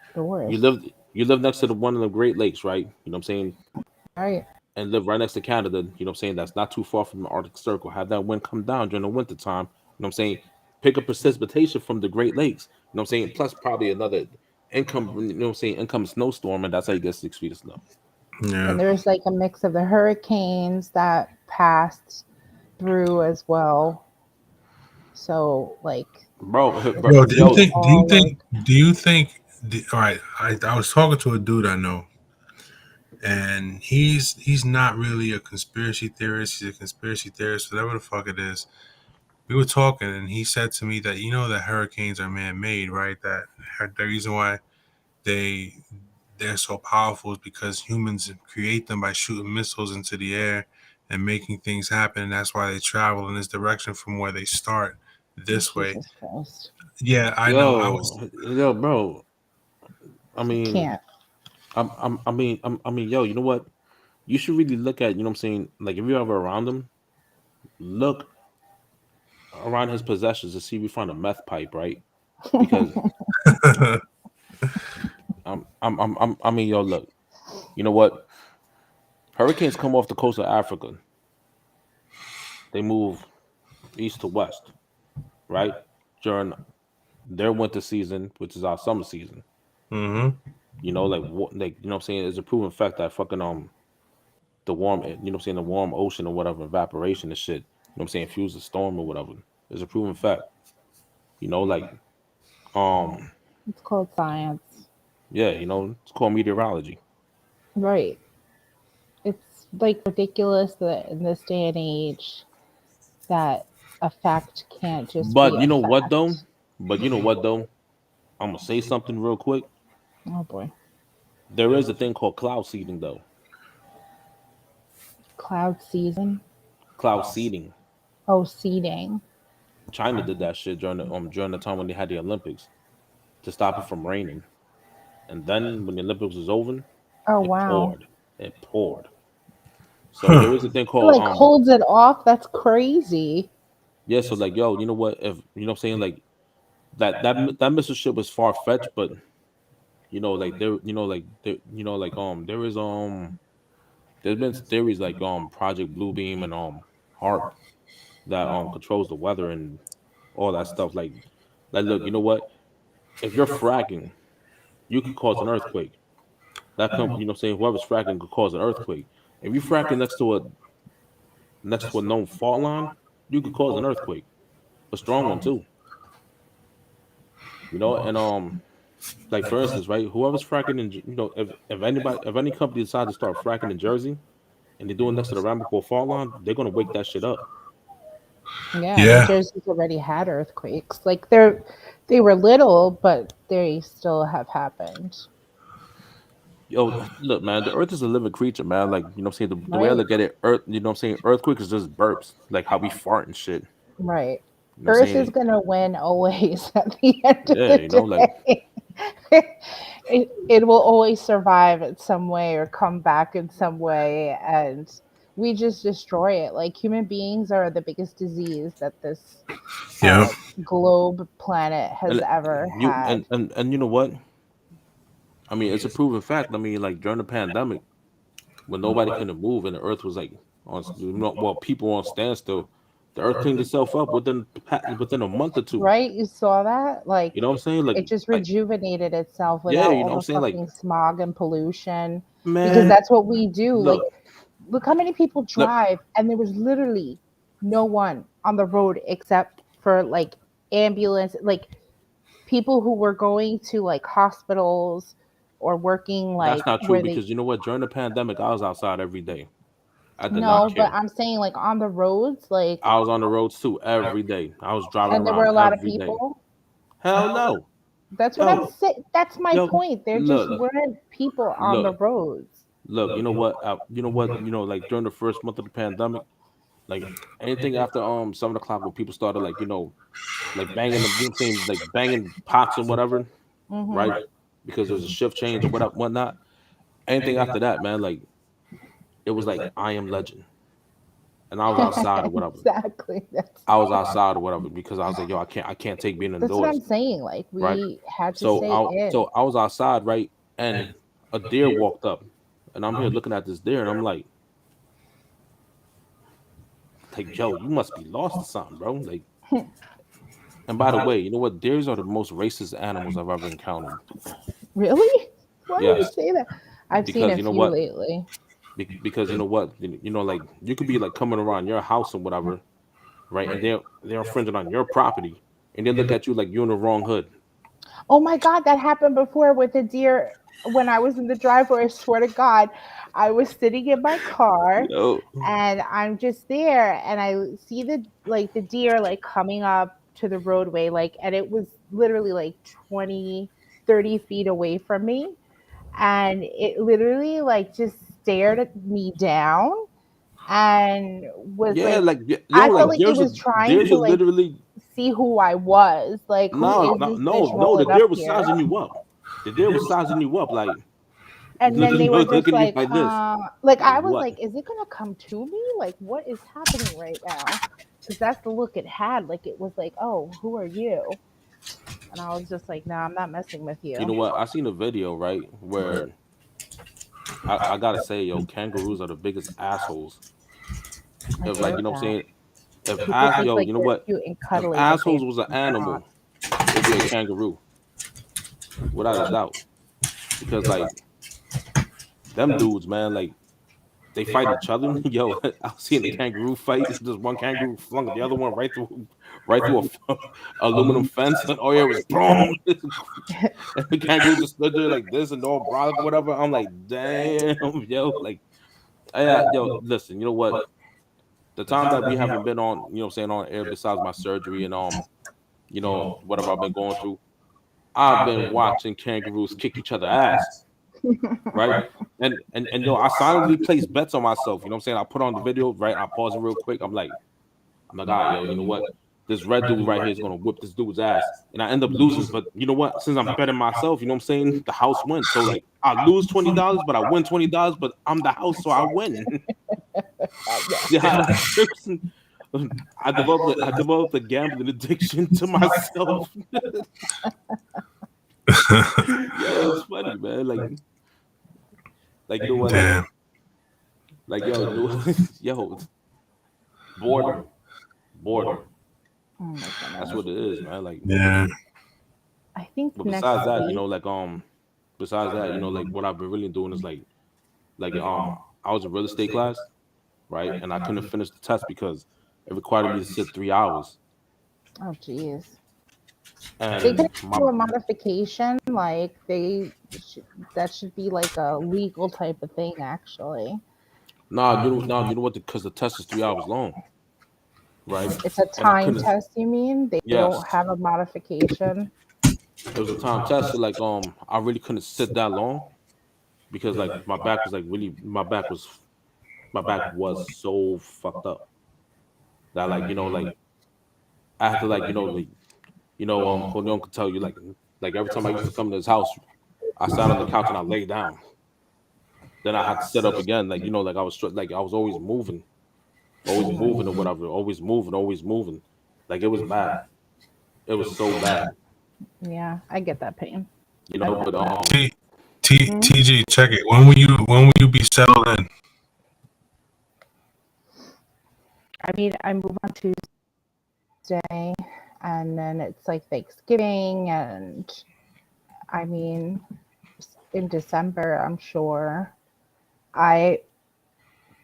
outdoors. You live next to the one of the Great Lakes, right? You know what I'm saying? Right. And live right next to Canada, you know what I'm saying? That's not too far from the Arctic Circle. Have that wind come down during the winter time, you know what I'm saying? Pick up precipitation from the Great Lakes, you know what I'm saying? Plus probably another income snowstorm, and that's how you get 6 feet of snow. Yeah. And there's like a mix of the hurricanes that passed through as well. So, like, Bro, Yo, it's all like, all right, I was talking to a dude I know, and he's not really a conspiracy theorist. He's a conspiracy theorist, whatever the fuck it is. We were talking, and he said to me that that hurricanes are man-made, right? That the reason why they they're so powerful is because humans create them by shooting missiles into the air and making things happen. And that's why they travel in this direction from where they start this way. Jesus Christ. Yeah, I know. I was yo, bro. I mean, Can't. I mean, yo, you know what? You should really look at, you know what I'm saying? Like, if you're ever around him, look around his possessions to see if we find a meth pipe, right? Because I mean, yo, look, you know what? Hurricanes come off the coast of Africa. They move east to west, right? During their winter season, which is our summer season. mm-hmm. Like you know what I'm saying? It's a proven fact that fucking the warm, the warm ocean or whatever, evaporation and shit, fuels a storm or whatever. It's a proven fact. Like um It's called science. yeah, it's called meteorology. Right. It's like ridiculous that in this day and age that a fact can't just be But you a know what though? fact. But you know what though? I'm gonna say something real quick. Oh boy. There is a thing called cloud seeding though. Cloud season. Cloud seeding. Oh, seeding. China did that shit during the time when they had the Olympics to stop it from raining. And then when the Olympics was over, Oh it wow. poured. It poured. So there is a thing It called like holds it off. That's crazy. yeah. So like yo, you know what? If you know what I'm saying, like that missile ship was far fetched, but you know like there you know like there you know like there is there's been theories like Project Bluebeam and HARP that controls the weather and all that stuff. Like look, you know what? If you're fracking, you could cause an earthquake. You know what I'm saying? Whoever's fracking could cause an earthquake. If you fracking next to a known fault line, you could cause an earthquake, a strong one too. You know, and like for instance, right? Whoever's fracking in, you know, if any company decides to start fracking in Jersey and they're doing next to the Ramapo fault line, they're gonna wake that shit up. Yeah, New Yeah. Jersey's already had earthquakes. Like they were little, but they still have happened. Yo, look, man, the Earth is a living creature, man. Like you know, what I'm saying the way I Right. look at it, Earth, you know, what I'm saying earthquake is just burps, like how we fart and shit. Right. You know, what I'm Earth is saying gonna win always at the end of yeah, the you know, like day. It will always survive in some way or come back in some way, and we just destroy it. Like human beings are the biggest disease that this Yeah. globe planet has and ever you had. and you know what? I mean, it's a proven fact. I mean, like during the pandemic, when nobody couldn't move and the Earth was like well, people were on standstill, the Earth cleaned itself up within a month or two. Right? You saw that? Like You know what I'm saying? it just rejuvenated itself Yeah, without you know all what I'm the saying? Like fucking smog and pollution. Because man, that's what we do. Like look, look how many people look, drive and there was literally no one on the road except for like ambulance, like people who were going to like hospitals or working that's like not true where they because you know what? During the pandemic, I was outside every day. I did not no, but care. I'm saying like on the roads, like I was on the roads too every day. I was driving and there were around a lot of every day. people. Hell no. That's what I'm Yo, saying. That's my yo, point. There just look, weren't people on the look, roads. look. You know what? You know, like during the first month of the pandemic, like anything after 7 o'clock when people started like like banging the you know what I'm saying like banging pots and whatever, Hmm. right? Because there was a shift change or whatnot. Anything after that, man, like it was like I am legend, and I was outside or whatever. Exactly. I was outside or whatever because I was like, yo, I can't take being That's what I'm indoors, saying. Like right? we had to stay in. So I was outside, right, and a deer walked up, and I'm here looking at this deer, and I'm like, yo, you must be lost or something, bro. Like, and by the way, you know what? Deers are the most racist animals I've ever encountered. Really? Why would you Yes, say that? I've seen because a you know few what? lately. Because you know what? You know, like you could be like coming around your house and whatever, right? And they're infringing on your property, and they look at you like you're in the wrong hood. Oh my God, that happened before with a deer when I was in the driveway. I swear to God, I was sitting in my car Yo, and I'm just there and I see the deer like coming up to the roadway, like, and it was literally like 20, 30 feet away from me. And it literally like just stared at me down and was yeah, like, like yo, I felt like like it was trying there's to a like literally see who I was. Like, who no, is no, this no, bitch no. The rolling deer up was here? sizing you up. The deer was sizing you up, like And then they were just looking at you like this. like Like I was what? like, is it gonna come to me? Like, what is happening right now? Because that's the look it had. Like, it was like, oh, who are you? And I was just like, nah, I'm not messing with You you. know what? I seen a video right where I gotta say, yo, kangaroos are the biggest assholes. I've If like heard you know what I'm that. saying, if People think yo, like you know they're what? cute and If cuddly, but assholes was an they're not. animal, it'd be a kangaroo, without a doubt. Because like them dudes, man, like they fight each other. Yo, I seen the kangaroo fight. This one kangaroo flung the other one right through a aluminum fence, and oh yeah, it was boom. And the kangaroo just stood there like this and all brolic, whatever. I'm like, damn, yo, like, yo, listen, you know what? The time that we haven't been on, you know, what I'm saying on air, besides my surgery and you know, whatever I've been going through, I've been watching kangaroos kick each other ass, right? And yo, I silently place bets on myself. You know what I'm saying? I put on the video, right? I pause it real quick. I'm like, all right, yo, you know what? This red dude right here is gonna whip this dude's ass, and I end up losing. But you know what? Since I'm betting myself, you know what I'm saying? The house wins. So like, I lose $20, but I win $20. But I'm the house, so I win. Yeah, I developed a gambling addiction to myself. Yo, it's funny, man. Like you know what? Damn. Like yo, you know, yo, boredom, boredom. Oh my That's goodness. what it is, man. Like, Yeah. I think but next besides that, you week. know, besides that, you know, like what I've been really doing is I was in real estate class, right, and I couldn't finish the test because it required me to sit 3 hours, Oh, geez. They and could my do a modification. Like that should be like a legal type of thing, actually. you know what? Because the test is 3 hours long, right, It's a and I time couldn't. test, you mean? They don't Yes, have a modification. it was a time test, so I really couldn't sit that long because like my back was so fucked up that I had to Corleone could tell you like every time I used to come to his house, I sat on the couch and I lay down. Then I had to sit up again, like I was like I was always moving or whatever, always moving. Like it was bad. It was so bad, Yeah, I get that pain. you know. But TG, check it. When will you be settled in? I mean, I move on Tuesday, and then it's like Thanksgiving, and I mean, in December, I'm sure. That's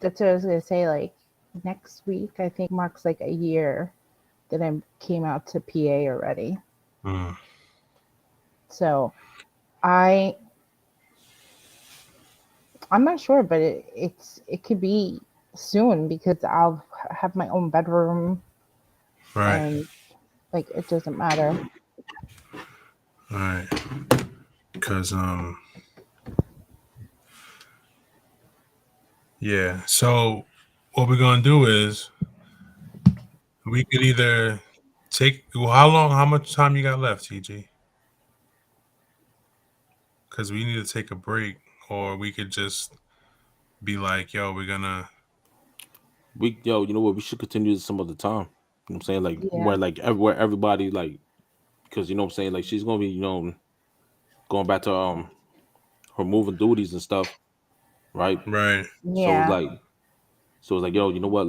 what I was gonna say. Like next week, I think marks like a year that I came out to PA already. Mm. So I'm not sure, but it could be soon because I'll have my own bedroom Right. and like it doesn't matter. All right. Because yeah. So what we're gonna do is we could either how much time you got left, TG? Because we need to take a break, or we could just be like, yo, we're gonna. you know what? We should continue this some other time. You know what I'm saying? Like Yeah. where everybody because you know what I'm saying, like she's gonna be going back to her moving duties and stuff, right? Right. Yeah. So it's like, yo, you know what?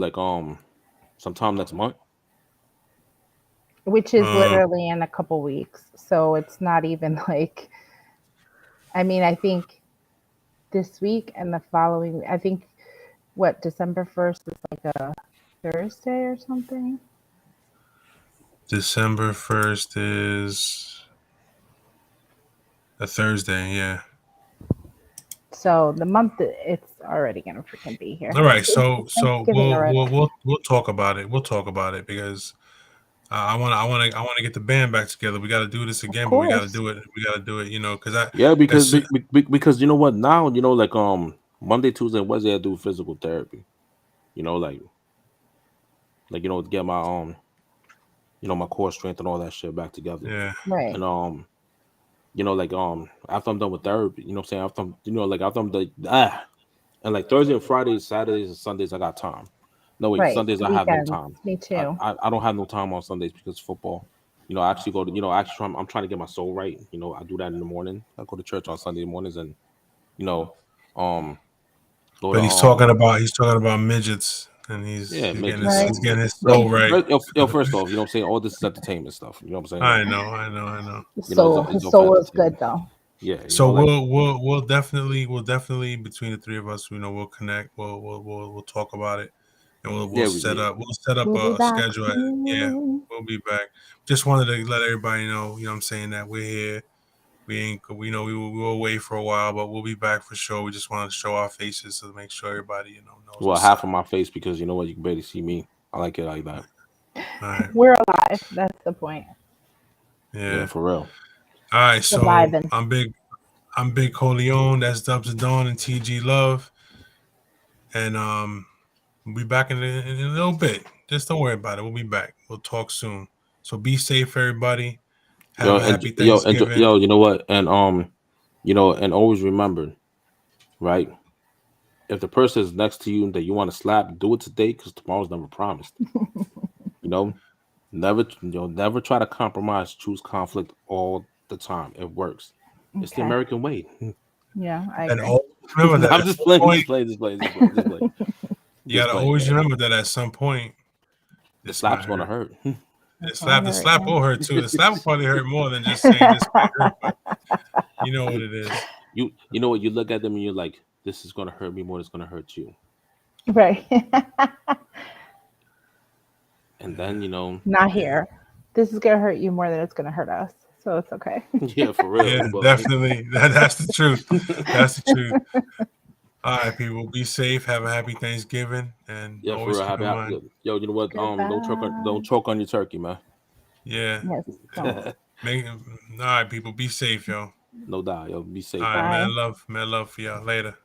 Sometime next month. Which is literally in a couple weeks. So it's not even like, I mean, I think this week and the following, I think December 1st is like a Thursday or something. December 1st is a Thursday. Yeah. So the month it's already gonna freaking be here. All right. So Thanksgiving already. we'll talk about it. We'll talk about it because I want to get the band back together. We got to do this again, but we got to course. do it. We got to do it, because because you know what now, Monday, Tuesday, and Wednesday I do physical therapy. To get my my core strength and all that shit back together. Yeah. Right. And after I'm done with therapy, you know what I'm saying? After I'm done, and like Thursday and Fridays, Saturdays and Sundays I got time. No wait, Right. Sundays I have no Weekends. time. Me too. I don't have no time on Sundays because of football. I actually go to I'm trying to get my soul right. I do that in the morning. I go to church on Sunday mornings and go But to, he's talking about midgets, and he's midgets. he's getting his soul right. First off, you know what I'm saying? All this is entertainment stuff. You know what I'm saying? I know. His soul is good though. Yeah. So we'll definitely between the three of us, we'll connect. We'll talk about it, and we'll set up We'll a be back schedule. Yeah, we'll be back. Just wanted to let everybody know, what I'm saying, that we're here. We were away for a while, but we'll be back for sure. We just wanted to show our faces to make sure everybody knows. Well, half of my face because you know what, you can barely see me. I like it like that. All right. We're alive. That's the point. Yeah, for real. All right, so Surviving. I'm Big Corleone. That's Dubs of Dawn and TG Love, and we'll be back in a little bit. Just don't worry about it. We'll be back. We'll talk soon. So be safe, everybody. Have a happy Thanksgiving. You know what, and and always remember, right? if the person is next to you that you want to slap, do it today because tomorrow's never promised. Never try to compromise. Choose conflict all the time. It works. It's the Okay. American way. Yeah, I And agree. always remember that I'm at just some playing. point, Just play. you gotta always remember that at some point, The this slap's might gonna hurt. hurt. The slap will hurt too. The slap will probably hurt more than just saying this might hurt, but you know what it is. You know what? You look at them and you're like, this is gonna hurt me more than it's gonna hurt you. Right. And then Not here. This is gonna hurt you more than it's gonna hurt us. So it's okay. yeah, for real. Yeah, but- definitely. That's the truth. That's the truth. All right, people, be safe. Have a happy Thanksgiving, and Yeah, for always real. keep in mind. Yo, you know what? Don't choke on your turkey, man. Yeah. Yes. Don't. All right, people, be safe, yo. No doubt, yo. Be safe. All right, Bye. man. Love for y'all. Later.